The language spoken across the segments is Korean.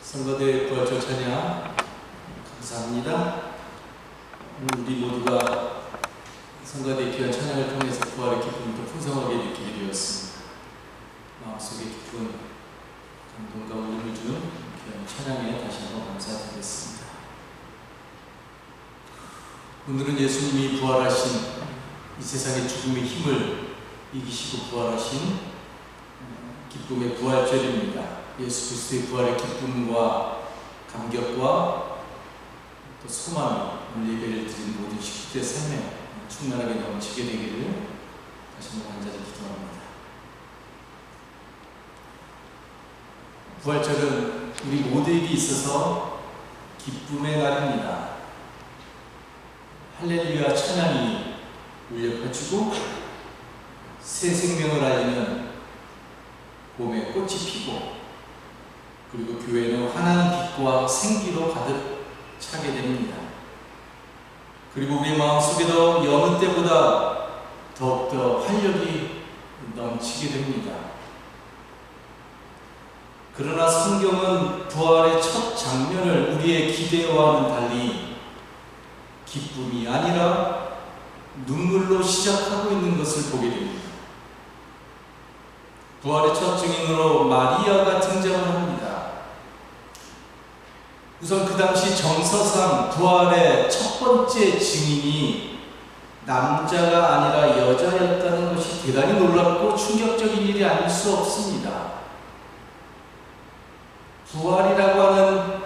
성가대 부활절 찬양 감사합니다. 오늘 우리 모두가 성가대 귀한 찬양을 통해서 부활의 기쁨을 더 풍성하게 느끼게 되었습니다. 마음속에 깊은 감동과 울림을 주는 귀한 찬양에 다시 한번 감사드리겠습니다. 오늘은 예수님이 부활하신 이 세상의 죽음의 힘을 이기시고 부활하신 기쁨의 부활절입니다. 예수 그리스도의 부활의 기쁨과 감격과 또 소망이 오늘 예배를 드린 모든 식구들의 삶에 충만하게 넘치게 되기를 다시 한번 간절히 기도합니다. 부활절은 우리 모두에게 있어서 기쁨의 날입니다. 할렐루야 찬양이 울려 퍼지고 새 생명을 알리는 봄의 꽃이 피고 그리고 교회는 환한 빛과 생기로 가득 차게 됩니다. 그리고 우리 마음속에도 여느 때보다 더욱더 활력이 넘치게 됩니다. 그러나 성경은 부활의 첫 장면을 우리의 기대와는 달리 기쁨이 아니라 눈물로 시작하고 있는 것을 보게 됩니다. 부활의 첫 증인으로 마리아가 등장을 합니다. 우선 그 당시 정서상 부활의 첫 번째 증인이 남자가 아니라 여자였다는 것이 대단히 놀랍고 충격적인 일이 아닐 수 없습니다. 부활이라고 하는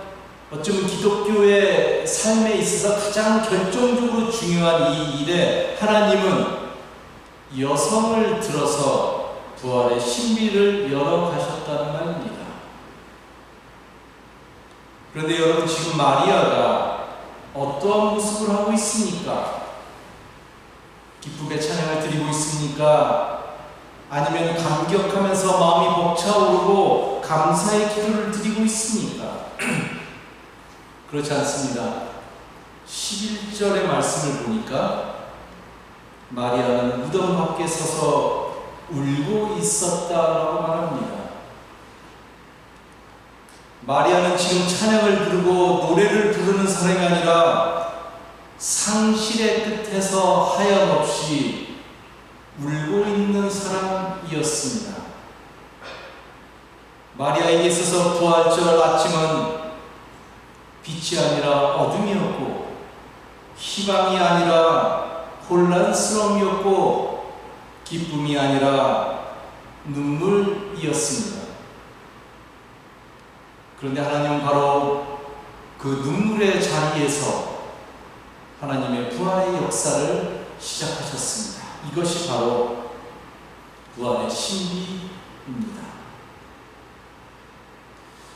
어쩌면 기독교의 삶에 있어서 가장 결정적으로 중요한 이 일에 하나님은 여성을 들어서 부활의 신비를 열어가셨다는 말입니다. 그런데 여러분, 지금 마리아가 어떠한 모습을 하고 있습니까? 기쁨의 찬양을 드리고 있습니까? 아니면 감격하면서 마음이 벅차오르고 감사의 기도를 드리고 있습니까? 그렇지 않습니다. 11절의 말씀을 보니까 마리아는 무덤 밖에 서서 울고 있었다라고 말합니다. 마리아는 지금 찬양을 부르고 노래를 부르는 사람이 아니라 상실의 끝에서 하염없이 울고 있는 사람이었습니다. 마리아에게 있어서 부활절 아침은 빛이 아니라 어둠이었고 희망이 아니라 혼란스러움이었고 기쁨이 아니라 눈물이었습니다. 그런데 하나님은 바로 그 눈물의 자리에서 하나님의 부활의 역사를 시작하셨습니다. 이것이 바로 부활의 신비입니다.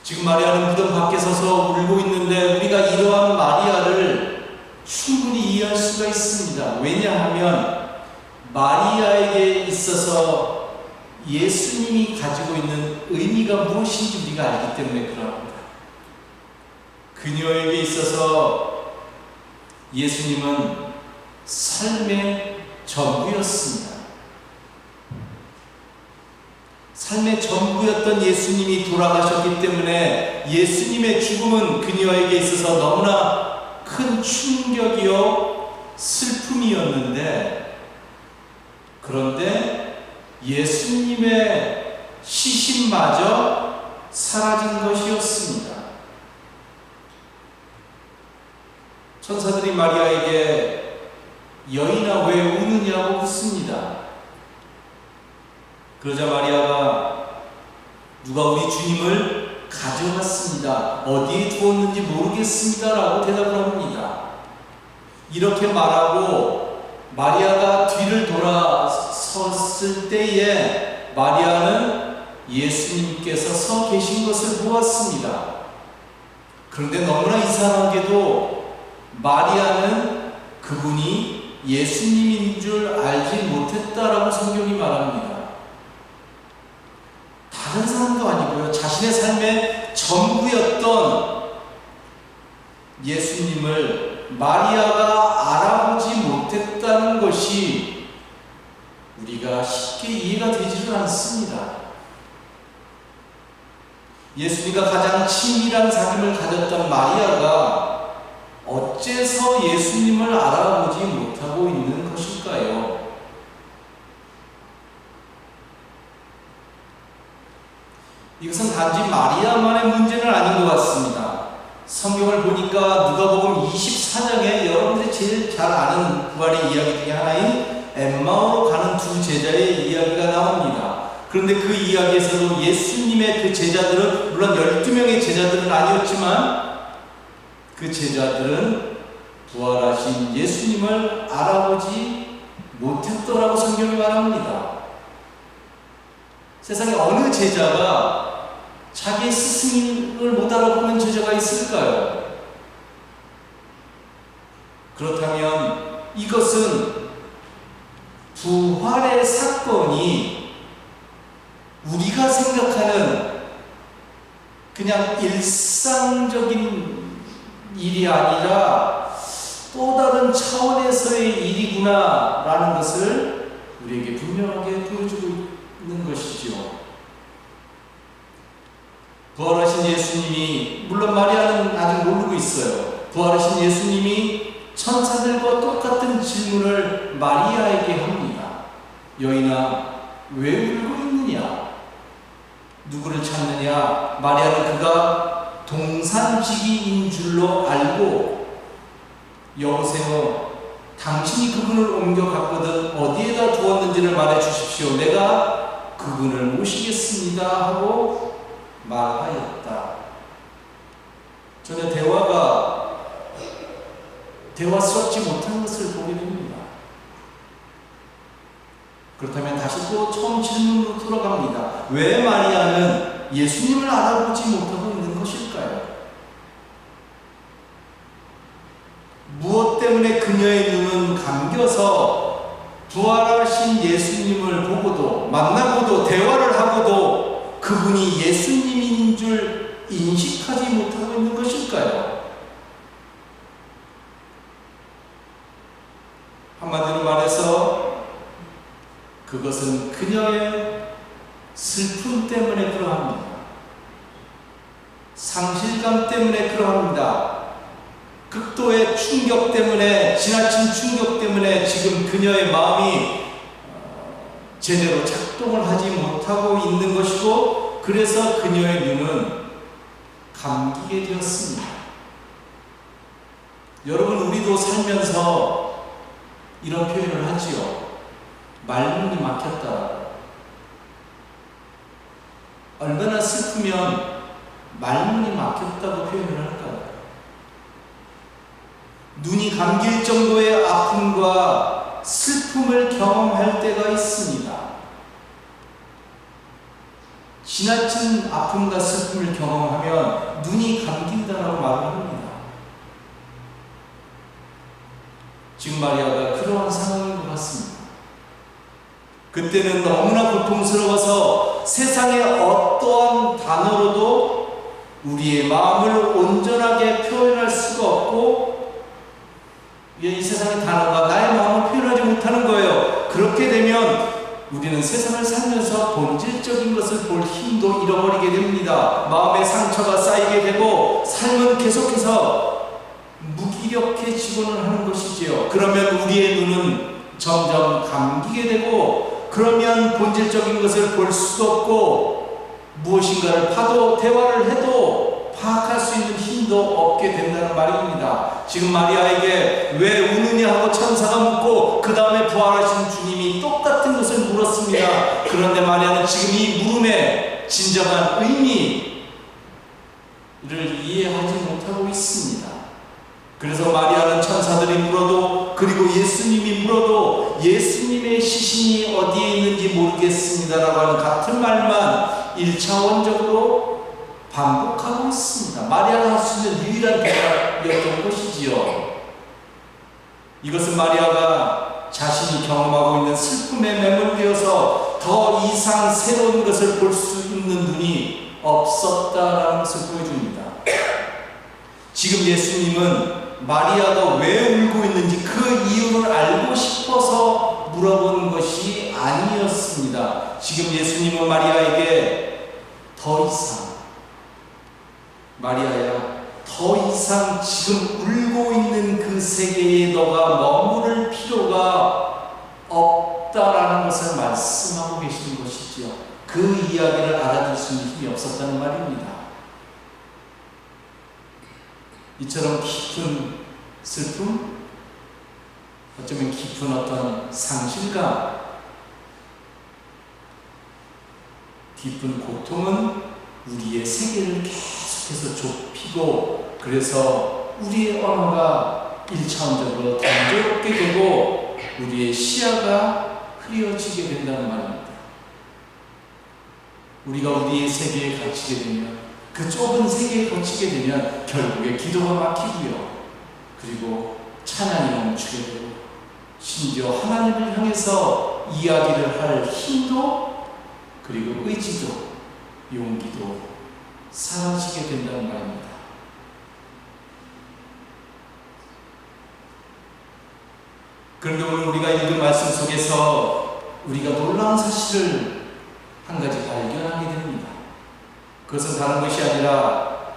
지금 마리아는 무덤 밖에 서서 울고 있는데 우리가 이러한 마리아를 충분히 이해할 수가 있습니다. 왜냐하면 마리아에게 있어서 예수님이 가지고 있는 의미가 무엇인지 우리가 알기 때문에 그러합니다. 그녀에게 있어서 예수님은 삶의 전부였습니다. 삶의 전부였던 예수님이 돌아가셨기 때문에 예수님의 죽음은 그녀에게 있어서 너무나 큰 충격이요 슬픔이었는데, 그런데 예수님의 시신마저 사라진 것이었습니다. 천사들이 마리아에게 여인아 왜 우느냐고 묻습니다. 그러자 마리아가 누가 우리 주님을 가져갔습니다. 어디에 두었는지 모르겠습니다 라고 대답을 합니다. 이렇게 말하고 마리아가 뒤를 돌아섰을 때에 마리아는 예수님께서 서 계신 것을 보았습니다. 그런데 너무나 이상하게도 마리아는 그분이 예수님인 줄 알지 못했다라고 성경이 말합니다. 다른 사람도 아니고요, 자신의 삶의 전부였던 예수님을 마리아가 알아보지 못했다는 것이 우리가 쉽게 이해가 되지는 않습니다. 예수님과 가장 친밀한 사귐을 가졌던 마리아가 어째서 예수님을 알아보지 못하고 있는 것일까요? 이것은 단지 마리아만의 문제는 아닌 것 같습니다. 성경을 보니까 누가복음 24장에 여러분들이 제일 잘 아는 부활의 이야기 중에 하나인 엠마오로 가는 두 제자의 이야기가 나옵니다. 그런데 그 이야기에서도 예수님의 그 제자들은, 물론 12명의 제자들은 아니었지만 그 제자들은 부활하신 예수님을 알아보지 못했더라고 성경이 말합니다. 세상에 어느 제자가 자기 스승을 못 알아보는 제자가 있을까요? 그렇다면 이것은 부활의 사건이 우리가 생각하는 그냥 일상적인 일이 아니라 또 다른 차원에서의 일이구나 라는 것을 우리에게 분명하게 보여주고 있는 것이지요. 부활하신 예수님이, 물론 마리아는 아직 모르고 있어요. 부활하신 예수님이 천사들과 똑같은 질문을 마리아에게 합니다. 여인아, 왜 울고 있느냐? 누구를 찾느냐? 마리아는 그가 동산지기인 줄로 알고, 여보세요, 당신이 그분을 옮겨갔거든 어디에다 두었는지를 말해 주십시오. 내가 그분을 모시겠습니다 하고 말하였다. 저는 대화스럽지 못한 것을 보게 됩니다. 그렇다면 다시 또 처음 질문으로 돌아갑니다. 왜 마리아는 예수님을 알아보지 못하고 있는 것일까요? 무엇 때문에 그녀의 눈은 감겨서 부활하신 예수님을 보고도, 만나고도, 대화를 하고도 그분이 예수님인 줄 인식하지 못하고 있는 것일까요? 한마디로 말해서 그것은 그녀의 슬픔 때문에 그러합니다. 상실감 때문에 그러합니다. 극도의 충격 때문에, 지나친 충격 때문에 지금 그녀의 마음이 제대로 작동을 하지 못하고 있는 것이고, 그래서 그녀의 눈은 감기게 되었습니다. 여러분, 우리도 살면서 이런 표현을 하지요. 말문이 막혔다. 얼마나 슬프면 말문이 막혔다고 표현을 할까요? 눈이 감길 정도의 아픔과 슬픔을 경험할 때가 있습니다. 지나친 아픔과 슬픔을 경험하면 눈이 감긴다라고 말을 합니다. 지금 마리아가 그러한 상황인 것 같습니다. 그때는 너무나 고통스러워서 세상의 어떠한 단어로도 우리의 마음을 온전하게 표현할 수가 없고, 이 세상의 단어가 나의 마음을 표현하지 못하는 거예요. 그렇게 되면 우리는 세상을 살면서 본질적인 것을 볼 힘도 잃어버리게 됩니다. 마음의 상처가 쌓이게 되고 삶은 계속해서 무기력해지고는 하는 것이지요. 그러면 우리의 눈은 점점 감기게 되고, 그러면 본질적인 것을 볼 수도 없고, 무엇인가를 봐도 대화를 해도 파악할 수 있는 힘도 없게 된다는 말입니다. 지금 마리아에게 왜 우느냐 하고 천사가 묻고 그 다음에 부활하신 주님이 똑같은 것을 물었습니다. 그런데 마리아는 지금 이 물음의 진정한 의미를 이해하지 못하고 있습니다. 그래서 마리아는 천사들이 물어도, 그리고 예수님이 물어도 예수님의 시신이 어디에 있는지 모르겠습니다라고 하는 같은 말만 1차원적으로 반복하고 있습니다. 마리아가 할 수 있는 유일한 대답이었던 것이지요. 이것은 마리아가 자신이 경험하고 있는 슬픔에 매몰되어서 더 이상 새로운 것을 볼 수 있는 눈이 없었다라는 것을 보여줍니다. 지금 예수님은 마리아가 왜 울고 있는지 그 이유를 알고 싶어서 물어보는 것이 아니었습니다. 지금 예수님은 마리아에게 더 이상 마리아야, 더 이상 지금 울고 있는 그 세계에 너가 머무를 필요가 없다라는 것을 말씀하고 계시는 것이지요. 그 이야기를 알아들 수 있는 힘이 없었다는 말입니다. 이처럼 깊은 슬픔, 어쩌면 깊은 어떤 상실감, 깊은 고통은 우리의 세계를 계속해서 좁히고, 그래서 우리의 언어가 일차원적으로 단조롭게 되고 우리의 시야가 흐려지게 된다는 말입니다. 우리가 우리의 세계에 갇히게 되면, 그 좁은 세계에 갇히게 되면 결국에 기도가 막히고요, 그리고 찬양이 멈추게 되고, 심지어 하나님을 향해서 이야기를 할 힘도, 그리고 의지도, 용기도 사라지게 된다는 말입니다. 그런데 오늘 우리가 읽은 말씀 속에서 우리가 놀라운 사실을 한 가지 발견하게 됩니다. 그것은 다른 것이 아니라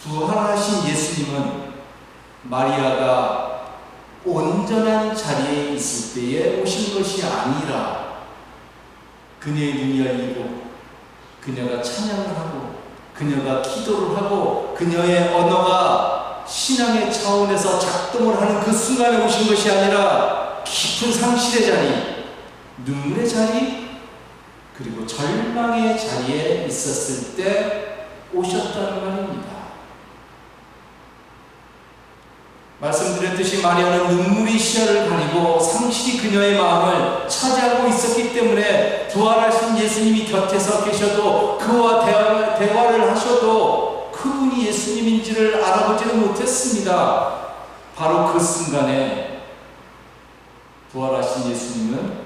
부활하신 예수님은 마리아가 온전한 자리에 있을 때에 오신 것이 아니라 그녀의 눈이 열리고 그녀가 찬양을 하고 그녀가 기도를 하고 그녀의 언어가 신앙의 차원에서 작동을 하는 그 순간에 오신 것이 아니라 깊은 상실의 자리, 눈물의 자리, 그리고 절망의 자리에 있었을 때 오셨다는 말입니다. 말씀드렸듯이 마리아는 눈물이 시야를 가리고 상실이 그녀의 마음을 차지하고 있었기 때문에 부활하신 예수님이 곁에서 계셔도, 그와 대화를 하셔도 그분이 예수님인지를 알아보지는 못했습니다. 바로 그 순간에 부활하신 예수님은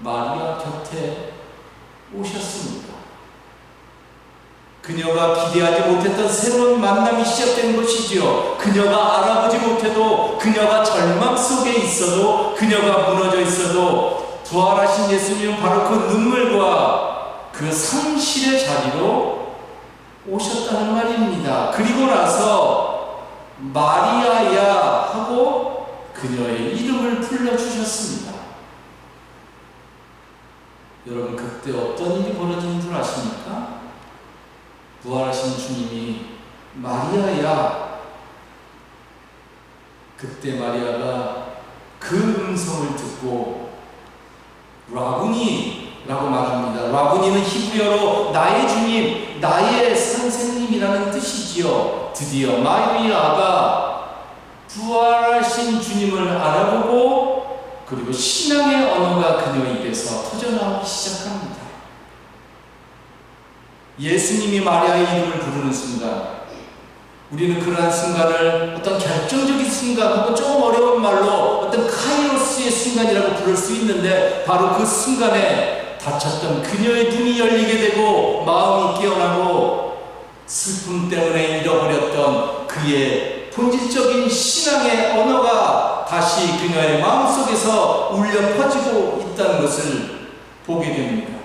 마리아 곁에 오셨습니다. 그녀가 기대하지 못했던 새로운 만남이 시작된 것이지요. 그녀가 알아보지 못해도, 그녀가 절망 속에 있어도, 그녀가 무너져 있어도 부활하신 예수님은 바로 그 눈물과 그 상실의 자리로 오셨다는 말입니다. 그리고 나서 마리아야 하고 그녀의 이름을 불러주셨습니다. 여러분, 그때 어떤 일이 벌어지는 줄 아십니까? 부활하신 주님이 마리아야, 그때 마리아가 그 음성을 듣고 라구니 라고 말합니다. 라구니는 히브리어로 나의 주님, 나의 선생님이라는 뜻이지요. 드디어 마리아가 부활하신 주님을 알아보고, 그리고 신앙의 언어가 그녀 입에서 터져나오기 시작합니다. 예수님이 마리아의 이름을 부르는 순간, 우리는 그러한 순간을 어떤 결정적인 순간, 혹은 조금 어려운 말로 어떤 카이로스의 순간이라고 부를 수 있는데, 바로 그 순간에 닫혔던 그녀의 눈이 열리게 되고 마음이 깨어나고 슬픔 때문에 잃어버렸던 그의 본질적인 신앙의 언어가 다시 그녀의 마음속에서 울려 퍼지고 있다는 것을 보게 됩니다.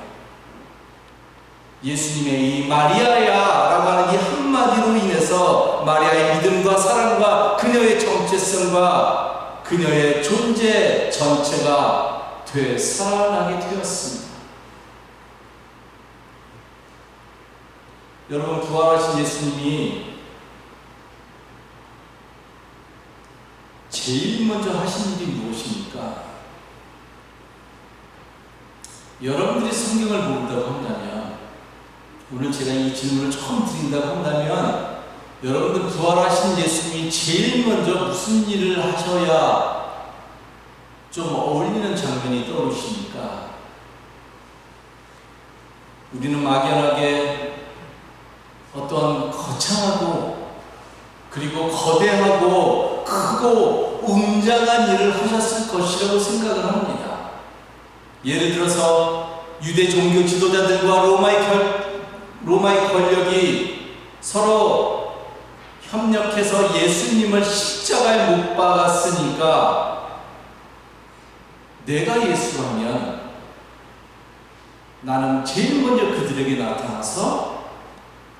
예수님의 이 마리아야 라고 하는 이 한마디로 인해서 마리아의 믿음과 사랑과 그녀의 정체성과 그녀의 존재 전체가 되살아나게 되었습니다. 여러분, 부활하신 예수님이 제일 먼저 하신 일이 무엇입니까? 여러분들이 성경을 모른다고 한다면, 오늘 제가 이 질문을 처음 드린다고 한다면, 여러분들 부활하신 예수님이 제일 먼저 무슨 일을 하셔야 좀 어울리는 장면이 떠오르십니까? 우리는 막연하게 어떤 거창하고 그리고 거대하고 크고 웅장한 일을 하셨을 것이라고 생각을 합니다. 예를 들어서 유대 종교 지도자들과 로마의 권력이 서로 협력해서 예수님을 십자가에 못 박았으니까 내가 예수라면 나는 제일 먼저 그들에게 나타나서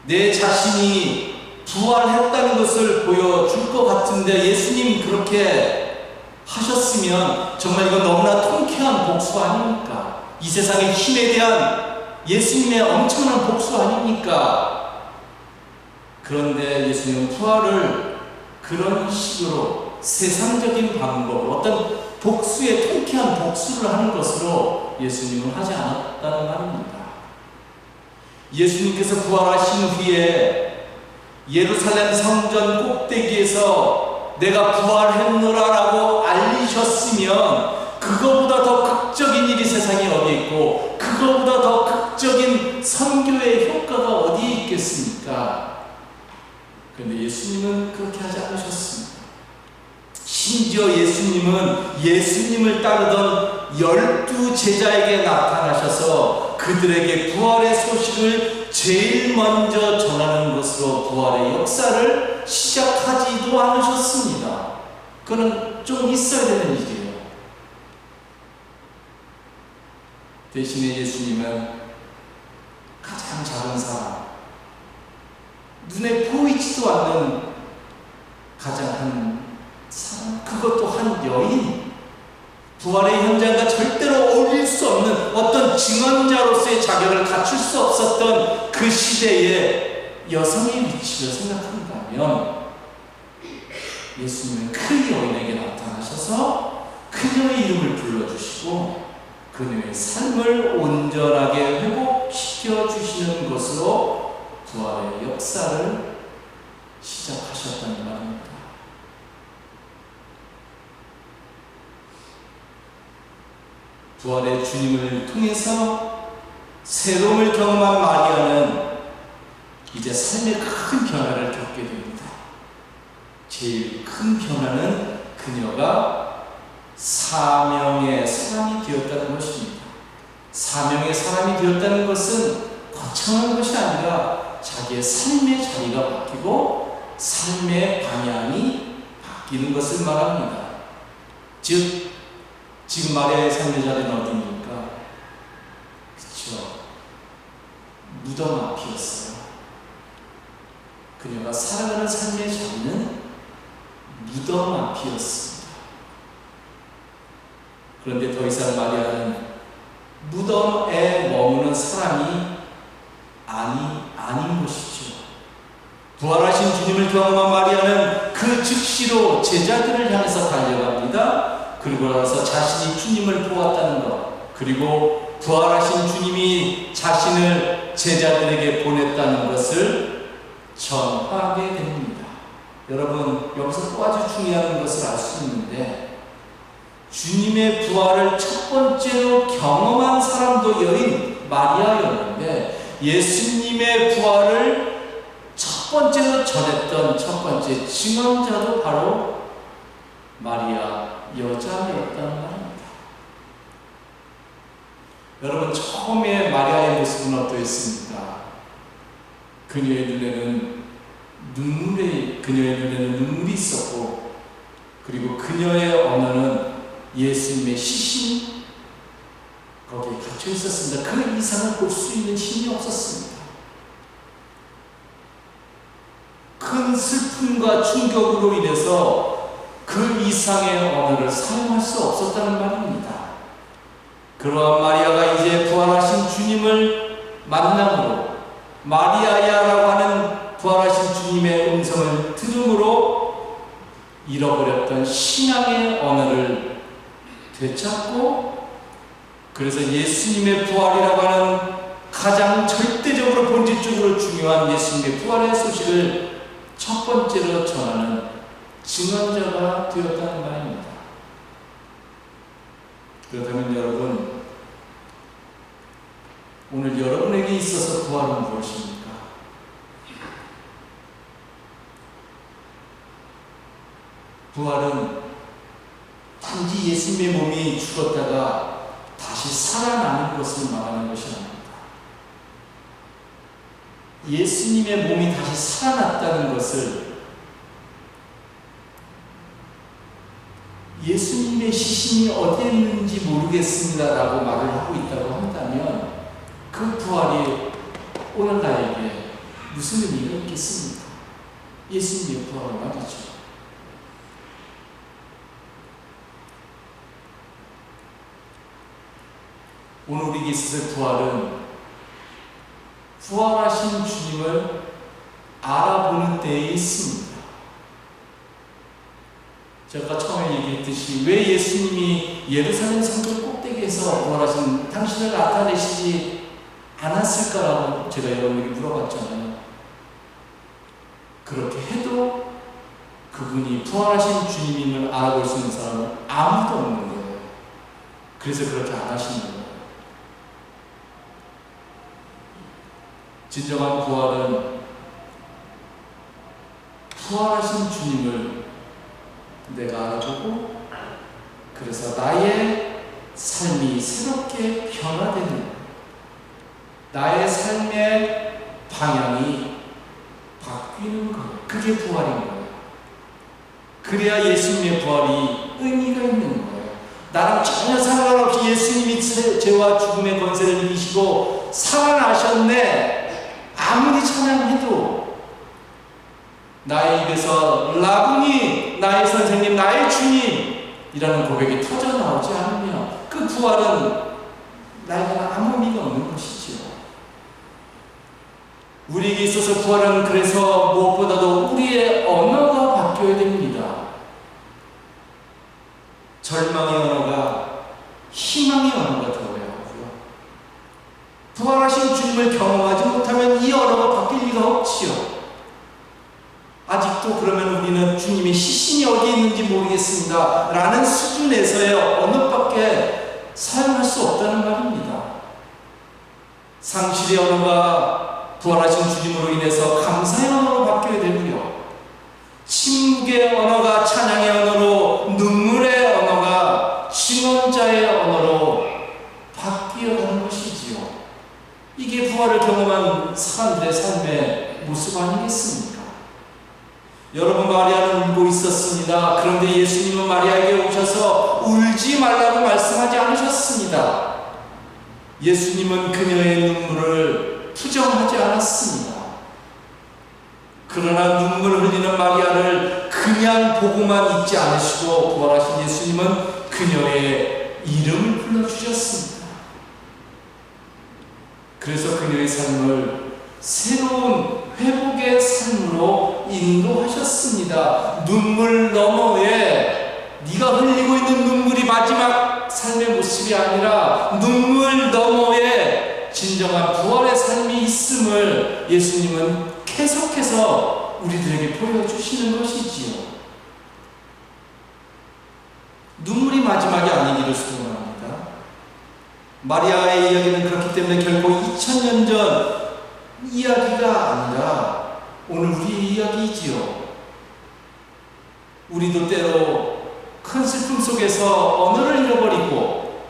내 자신이 부활했다는 것을 보여줄 것 같은데, 예수님 그렇게 하셨으면 정말 이거 너무나 통쾌한 복수 아닙니까? 이 세상의 힘에 대한 예수님의 엄청난 복수 아닙니까? 그런데 예수님은 부활을 그런 식으로 세상적인 방법으로 어떤 복수의 통쾌한 복수를 하는 것으로 예수님은 하지 않았다는 말입니다. 예수님께서 부활하신 후에 예루살렘 성전 꼭대기에서 내가 부활했노라라고 알리셨으면 그거보다 더 극적인 일이 세상에 어디에 있고 그거보다 더 극적인 선교의 효과가 어디에 있겠습니까? 그런데 예수님은 그렇게 하지 않으셨습니다. 심지어 예수님은 예수님을 따르던 12 제자에게 나타나셔서 그들에게 부활의 소식을 제일 먼저 전하는 것으로 부활의 역사를 시작하지도 않으셨습니다. 그건 좀 있어야 되는 일이에요. 대신에 예수님은 가장 작은 사람, 눈에 보이지도 않는 가장 한 사람, 그것도 한 여인, 부활의 현장과 절대로 어울릴 수 없는 어떤 증언자로서의 자격을 갖출 수 없었던 그 시대의 여성의 위치를 생각한다면 예수님은 그 여인에게 나타나셔서 그녀의 이름을 불러주시고 그녀의 삶을 온전하게 회복시켜 주시는 것으로 부활의 역사를 시작하셨다는 말입니다. 부활의 주님을 통해서 새로움을 경험한 마리아는 이제 삶의 큰 변화를 겪게 됩니다. 제일 큰 변화는 그녀가 사명의 사람이 되었다는 것입니다. 사명의 사람이 되었다는 것은 거창한 것이 아니라 자기의 삶의 자리가 바뀌고 삶의 방향이 바뀌는 것을 말합니다. 즉 지금 마리아의 삶의 자리는 어디입니까? 그렇죠. 무덤 앞이었어요. 그녀가 살아가는 삶의 자리는 무덤 앞이었습니다. 그런데 더 이상 마리아는 무덤에 머무는 사람이 아닌 것이죠. 부활하신 주님을 경험한 마리아는 그 즉시로 제자들을 향해서 달려갑니다. 그리고 나서 자신이 주님을 보았다는 것, 그리고 부활하신 주님이 자신을 제자들에게 보냈다는 것을 전하게 됩니다. 여러분, 여기서 또 아주 중요한 것을 알 수 있는데, 주님의 부활을 첫 번째로 경험한 사람도 여인 마리아였는데, 예수님의 부활을 첫 번째로 전했던 첫 번째 증언자도 바로 마리아 여자였다는 말입니다. 여러분, 처음에 마리아의 모습은 어떠했습니까? 그녀의 눈에는 눈물이 있었고, 그리고 그녀의 언어는 예수님의 시신 거기에 갇혀 있었습니다. 그 이상을 볼 수 있는 힘이 없었습니다. 큰 슬픔과 충격으로 인해서 그 이상의 언어를 사용할 수 없었다는 말입니다. 그러한 마리아가 이제 부활하신 주님을 만남으로 마리아야라고 하는 부활하신 주님의 음성을 들음으로 잃어버렸던 신앙의 언어를 되찾고, 그래서 예수님의 부활이라고 하는 가장 절대적으로 본질적으로 중요한 예수님의 부활의 소식을 첫 번째로 전하는 증언자가 되었다는 말입니다. 그렇다면 여러분, 오늘 여러분에게 있어서 부활은 무엇입니까? 부활은 단지 예수님의 몸이 죽었다가 다시 살아나는 것을 말하는 것이 아닙니다. 예수님의 몸이 다시 살아났다는 것을 예수님의 시신이 어디에 있는지 모르겠습니다 라고 말을 하고 있다고 한다면 그 부활이 오늘 나에게 무슨 의미가 있겠습니까? 예수님의 부활은 말이죠. 오늘 우리에게 있어서 부활은 부활하신 주님을 알아보는 때에 있습니다. 제가 처음에 얘기했듯이 왜 예수님이 예루살렘 성전 꼭대기에서 부활하신 당신을 나타내시지 않았을까라고 제가 여러분에게 물어봤잖아요. 그렇게 해도 그분이 부활하신 주님임을 알아볼 수 있는 사람은 아무도 없는 거예요. 그래서 그렇게 안 하시는 거예요. 진정한 부활은 부활하신 주님을 내가 알아보고 그래서 나의 삶이 새롭게 변화되는, 나의 삶의 방향이 바뀌는 거예요. 그게 부활인 거예요. 그래야 예수님의 부활이 의미가 있는 거예요. 나랑 전혀 상관없이 예수님이 죄와 죽음의 권세를 이기시고 살아나셨네, 아무리 찬양해도 나의 입에서 라군이 나의 선생님, 나의 주님이라는 고백이 터져나오지 않으면 그 부활은 나에게는 아무 의미가 없는 것이지요. 우리에게 있어서 부활은 그래서 무엇보다도 우리의 언어가 바뀌어야 됩니다. 절망의 언어가 희망의 언어가 되어야 하고요. 부활하신 주님을 경험하지 못하면 이 언어가 바뀔 리가 없지요. 아직도 그러면 우리는 주님의 시신이 어디에 있는지 모르겠습니다 라는 수준에서의 언어밖에 사용할 수 없다는 말입니다. 상실의 언어가 부활하신 주님으로 인해서 감사의 언어로 바뀌어야 되고요. 침묵의 언어가 찬양의 언어로, 눈물의 언어가 증언자의 언어로 바뀌어가는 것이지요. 이게 부활을 경험한 사람들의 삶의 모습 아니겠습니까? 여러분, 마리아는 울고 있었습니다. 그런데 예수님은 마리아에게 오셔서 울지 말라고 말씀하지 않으셨습니다. 예수님은 그녀의 눈물을 투정하지 않았습니다. 그러나 눈물을 흘리는 마리아를 그냥 보고만 있지 않으시고 부활하신 예수님은 그녀의 이름을 불러주셨습니다. 그래서 그녀의 삶을 새로운 회복의 삶으로 인도하셨습니다. 눈물 너머에 네가 흘리고 있는 눈물이 마지막 삶의 모습이 아니라 눈물 너머에 진정한 부활의 삶이 있음을 예수님은 계속해서 우리들에게 보여주시는 것이지요. 눈물이 마지막이 아니기를 소원합니다. 마리아의 이야기는 그렇기 때문에 결코 2000년 전 이야기가 아니라 오늘 우리의 이야기이지요. 우리도 때로 큰 슬픔 속에서 언어를 잃어버리고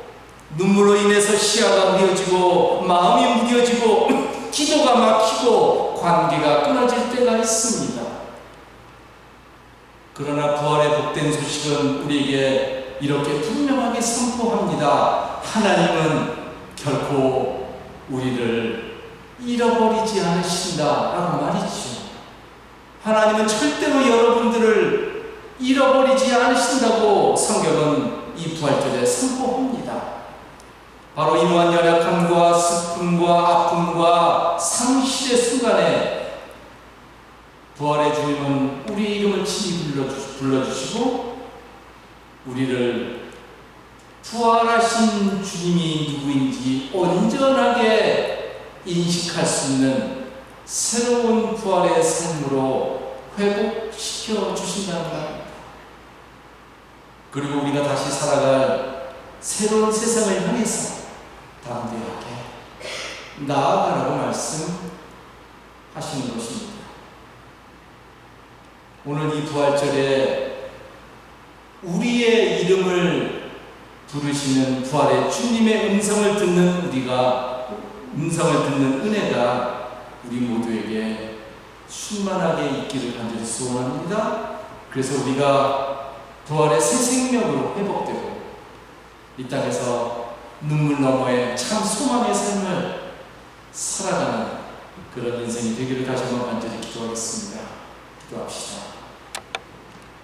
눈물로 인해서 시야가 무뎌지고 마음이 무뎌지고 기도가 막히고 관계가 끊어질 때가 있습니다. 그러나 부활의 복된 소식은 우리에게 이렇게 분명하게 선포합니다. 하나님은 결코 우리를 잃어버리지 않으신다라고 말이죠. 하나님은 절대로 여러분들을 잃어버리지 않으신다고 성경은 이 부활절에 선포합니다. 바로 이러한 연약함과 슬픔과 아픔과 상실의 순간에 부활의 주님은 우리 이름을 친히 불러주시고 우리를 부활하신 주님이 누구인지 온전하게 인식할 수 있는 새로운 부활의 삶으로 회복시켜 주신다는 말입니다. 그리고 우리가 다시 살아갈 새로운 세상을 향해서 담대하게 나아가라고 말씀하시는 것입니다. 오늘 이 부활절에 우리의 이름을 부르시는 부활의 주님의 음성을 듣는 음성을 듣는 은혜가 우리 모두에게 충만하게 있기를 간절히 소원합니다. 그래서 우리가 부활의 새 생명으로 회복되고 이 땅에서 눈물 너머에 참 소망의 삶을 살아가는 그런 인생이 되기를 다시 한번 간절히 기도하겠습니다. 기도합시다.